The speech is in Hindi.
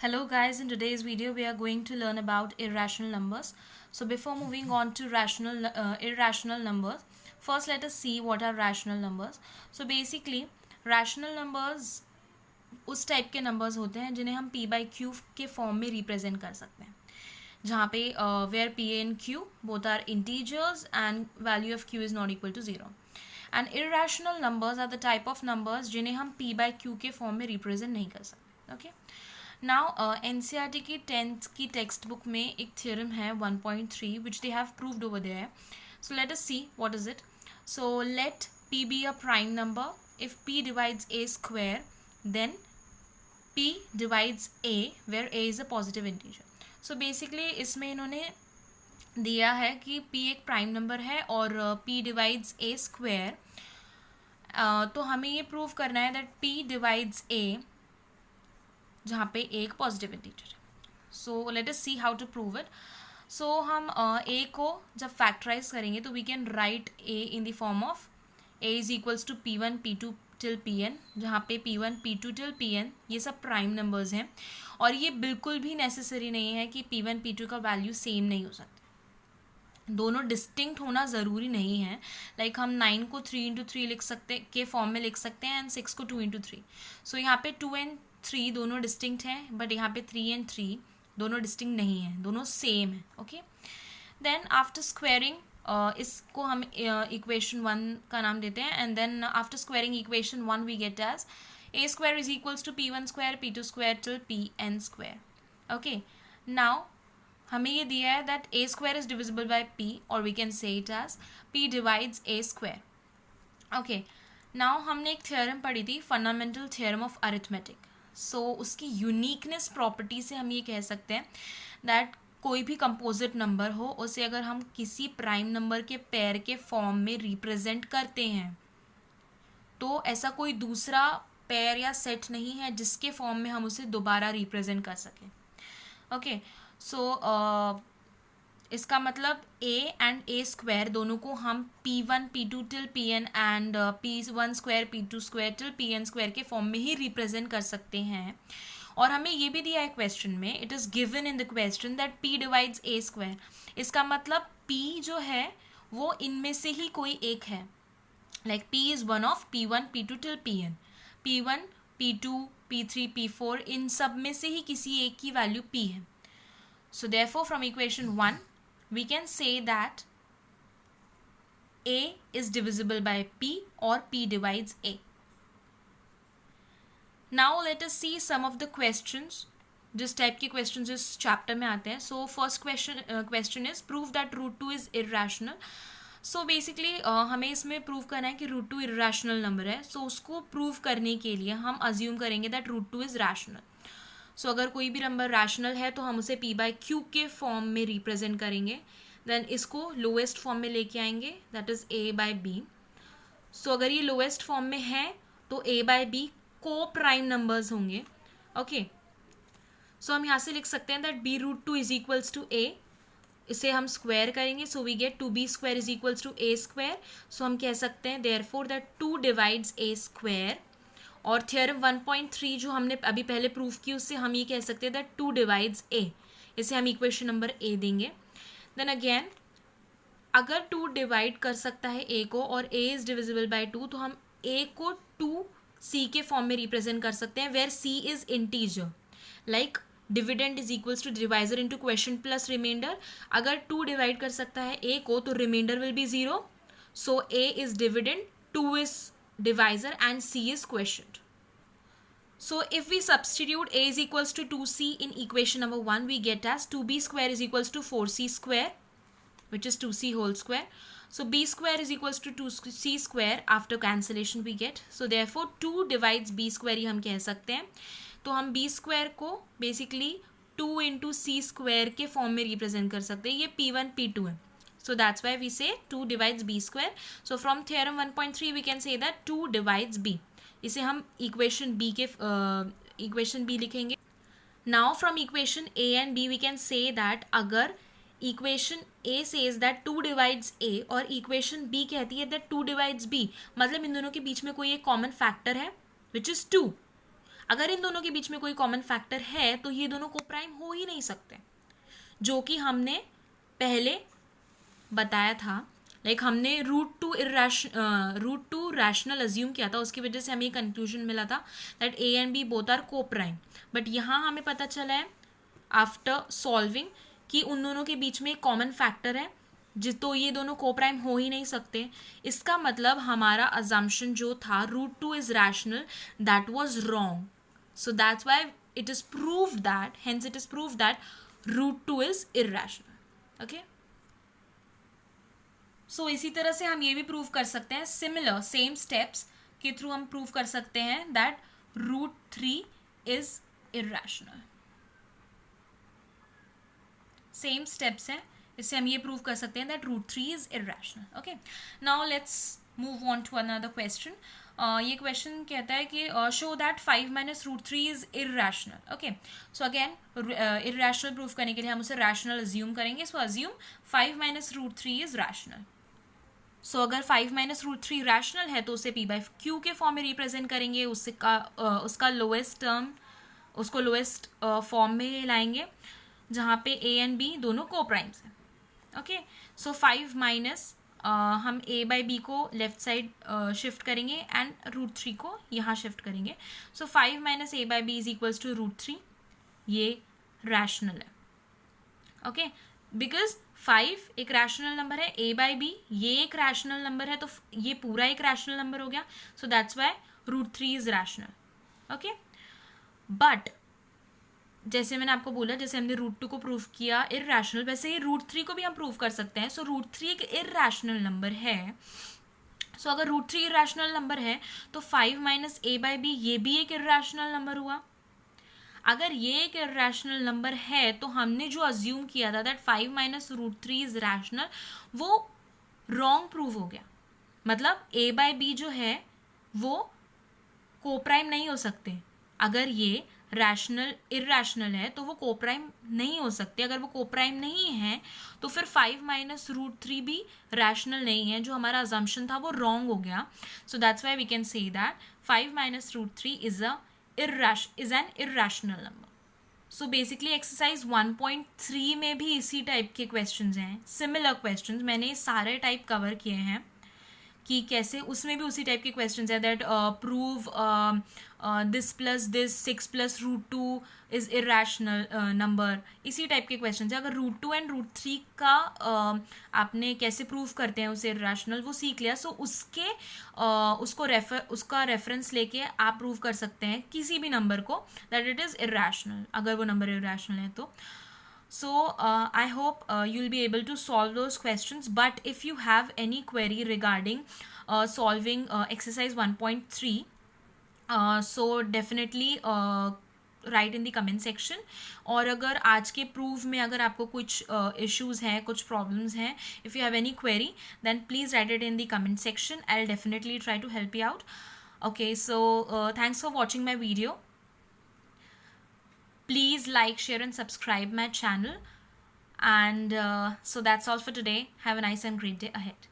Hello guys, in today's video we are going to learn about irrational numbers. So before moving on to irrational numbers, first let us see what are rational numbers. So basically rational numbers उस टाइप के नंबर्स होते हैं जिन्हें हम p by q के फॉर्म में रिप्रेजेंट कर सकते हैं, जहाँ पे where p and q both are integers and value of q is not equal to 0. And irrational numbers are the type of numbers जिन्हें हम p by q के फॉर्म में रिप्रेजेंट नहीं कर सकते. ओके, नाउ एनसीईआरटी की 10th की टेक्स्ट बुक में एक थ्योरम है 1.3 which they have proved over there. So let us see what is it. So let p be a prime number. If p divides a square, then p divides a where a is a positive integer. So basically इसमें इन्होंने दिया है कि p एक प्राइम नंबर है और p डिवाइड्स a स्क्वायर. तो हमें ये प्रूव करना है दैट p डिवाइड्स a जहाँ पे एक पॉजिटिव इंटीजर है. So let us see how to prove it. So हम a को जब फैक्टराइज करेंगे तो we can write a in the form of a is equals to p1 p2 till pn, जहाँ पे p1 p2 टिल pn ये सब प्राइम नंबर्स हैं. और ये बिल्कुल भी नेसेसरी नहीं है कि p1 p2 का वैल्यू सेम नहीं हो सकता, दोनों डिस्टिंक्ट होना ज़रूरी नहीं है. लाइक हम 9 को 3 इंटू 3 लिख सकते के फॉर्म में लिख सकते हैं एंड 6 को 2 इंटू 3. सो यहाँ पे 2 एंड 3 दोनों डिस्टिंक्ट हैं, बट यहाँ पे 3 एंड 3 दोनों डिस्टिंक्ट नहीं हैं, दोनों सेम है. ओके, देन आफ्टर स्क्वेयरिंग इसको हम इक्वेशन 1 का नाम देते हैं. And then after squaring equation 1 we get as a square is equals to p1 square p2 square till pn square. Okay, now हमें ये दिया है that a square is divisible by p, और we can say it as p divides a square. Okay, now हमने एक थ्योरम पढ़ी थी, fundamental theorem of arithmetic. So उसकी यूनिकनेस प्रॉपर्टी से हम ये कह सकते हैं दैट कोई भी कंपोजिट नंबर हो उसे अगर हम किसी प्राइम नंबर के पेयर के फॉर्म में रिप्रेजेंट करते हैं तो ऐसा कोई दूसरा पेयर या सेट नहीं है जिसके फॉर्म में हम उसे दोबारा रिप्रेजेंट कर सकें. ओके, सो इसका मतलब a एंड a स्क्वायर दोनों को हम p1 p2 till pn and p1 square p2 square till pn square के फॉर्म में ही रिप्रेजेंट कर सकते हैं. और हमें ये भी दिया है क्वेश्चन में, it is given in the question that p divides a square. इसका मतलब p जो है वो इनमें से ही कोई एक है. Like p is one of p1 p2 till pn, p1 p2 p3 p4 इन सब में से ही किसी एक की वैल्यू p है. So therefore from equation 1 we can say that a is divisible by p or p divides a. Now let us see some of the questions. जिस टाइप के questions इस chapter में आते हैं. So first question is prove that root 2 is irrational. So basically हमें इसमें prove करना है कि root 2 irrational number है. So उसको prove करने के लिए हम assume करेंगे that root 2 is rational. सो अगर कोई भी नंबर रैशनल है तो हम उसे p बाई क्यू के फॉर्म में रिप्रेजेंट करेंगे. देन इसको लोएस्ट फॉर्म में लेके आएंगे, that is a by b. So अगर ये लोएस्ट फॉर्म में है तो a बाई बी को प्राइम नंबर्स होंगे. ओके, सो हम यहाँ से लिख सकते हैं that b root 2 is equals to a. इसे हम स्क्वायर करेंगे, so we get 2b square is equals to a square. सो हम कह सकते हैं therefore that 2 divides a square. और थ्योरम 1.3 जो हमने अभी पहले प्रूव की उससे हम ये कह सकते हैं दैट 2 डिवाइड्स a. इसे हम इक्वेशन नंबर a देंगे. देन अगेन अगर 2 डिवाइड कर सकता है a को और a इज डिविजिबल बाय 2 तो हम a को 2c के फॉर्म में रिप्रेजेंट कर सकते हैं where c is integer. Like dividend is equals to divisor into question plus remainder. अगर 2 डिवाइड कर सकता है a को तो remainder will be 0. So a is dividend, 2 is divisor and c is quotient. So if we substitute a is equals to 2c in equation number 1 we get as 2b square is equals to 4c square which is 2c whole square. So b square is equals to 2c square after cancellation we get. So therefore 2 divides b square ही हम कह सकते हैं. तो हम b square को basically 2 into c square के फॉर्म में रिप्रेजेंट कर सकते हैं. ये p1 p2 है. So that's why we say 2 divides b square. So from theorem 1.3 we can say that 2 divides b. इसे हम equation b के equation b लिखेंगे. Now from equation a and b we can say that अगर equation a says that 2 divides a और equation b कहती है that 2 divides b, मतलब इन दोनों के बीच में कोई एक common factor है which is 2. अगर इन दोनों के बीच में कोई कॉमन फैक्टर है तो ये दोनों कोप्राइम हो ही नहीं सकते, जो कि हमने पहले बताया था। लाइक हमने रूट टू रैशनल अज्यूम किया था, उसकी वजह से हमें ये कंक्लूजन मिला था that A and B both are coprime. But यहाँ हमें पता चला है आफ्टर सॉल्विंग कि उन दोनों के बीच में एक कॉमन फैक्टर है, तो ये दोनों कोप्राइम हो ही नहीं सकते। इसका मतलब हमारा अजम्पशन जो था root two is rational, that was wrong. So that's why it is proved that, hence it is proved that root 2 is irrational. Okay? So इसी तरह से हम ये भी प्रूव कर सकते हैं, सिमिलर सेम स्टेप्स के थ्रू हम प्रूव कर सकते हैं that root 3 is irrational. Same steps हैं, इससे हम ये प्रूव कर सकते हैं that root 3 is irrational. Okay, now let's move on to another question. ये क्वेश्चन कहता है कि show that 5 minus root 3 is irrational. Okay, so again irrational prove करने के लिए हम उसे रैशनल अज्यूम करेंगे. So assume 5 minus root 3 is rational. सो अगर 5 माइनस रूट 3 रैशनल है तो उसे p बाई क्यू के फॉर्म में रिप्रेजेंट करेंगे. उसका लोएस्ट टर्म, उसको लोएस्ट फॉर्म में लाएंगे जहाँ पे a एंड b दोनों कोप्राइम्स हैं. ओके, सो 5 माइनस हम a बाई बी को लेफ्ट साइड शिफ्ट करेंगे एंड रूट 3 को यहाँ शिफ्ट करेंगे. So 5 minus a by B is equals to root 3. ये रैशनल है. ओके, बिकॉज 5 एक रैशनल नंबर है, a बाई बी ये एक रैशनल नंबर है, तो ये पूरा एक रैशनल नंबर हो गया. So that's why root 3 is rational. Okay, but जैसे मैंने आपको बोला, जैसे हमने रूट 2 को प्रूव किया इर्रेशनल, वैसे ही रूट 3 को भी हम प्रूव कर सकते हैं. सो रूट 3 एक इर्रेशनल नंबर है. सो अगर रूट 3 इर्रेशनल नंबर है तो 5 माइनस a बाई बी ये भी एक इर्रेशनल नंबर हुआ. अगर ये एक इर्रेशनल नंबर है तो हमने जो अज्यूम किया था that 5 minus root 3 is rational, वो रॉन्ग प्रूव हो गया. मतलब a बाई बी जो है वो कोप्राइम नहीं हो सकते. अगर ये रैशनल इर्रेशनल है तो वो कोप्राइम नहीं हो सकते. अगर वो कोप्राइम नहीं है तो फिर 5 माइनस रूट 3 भी रैशनल नहीं है. जो हमारा अजम्पशन था वो रॉन्ग हो गया. So that's why we can say that 5 minus root 3 is an irrational number. So basically exercise 1.3 में भी इसी टाइप के क्वेश्चंस हैं, सिमिलर क्वेश्चंस. मैंने सारे टाइप कवर किए हैं कि कैसे, उसमें भी उसी टाइप के क्वेश्चंस है that prove this plus this 6 plus root 2 is irrational number. इसी टाइप के क्वेश्चंस है. अगर रूट 2 एंड रूट 3 का आपने कैसे प्रूव करते हैं उसे इर्रेशनल वो सीख लिया. सो उसका रेफरेंस लेके आप प्रूव कर सकते हैं किसी भी नंबर को दैट इट इज़ इर्रेशनल, अगर वो नंबर इर्रेशनल है तो. So I hope you'll be able to solve those questions, but if you have any query regarding solving exercise 1.3, so definitely write in the comment section. और अगर आज के प्रूव में अगर आपको कुछ issues हैं, कुछ problems हैं, if you have any query then please write it in the comment section. I'll definitely try to help you out. Okay, so thanks for watching my video. Please like, share and subscribe my channel. And so that's all for today. Have a nice and great day ahead.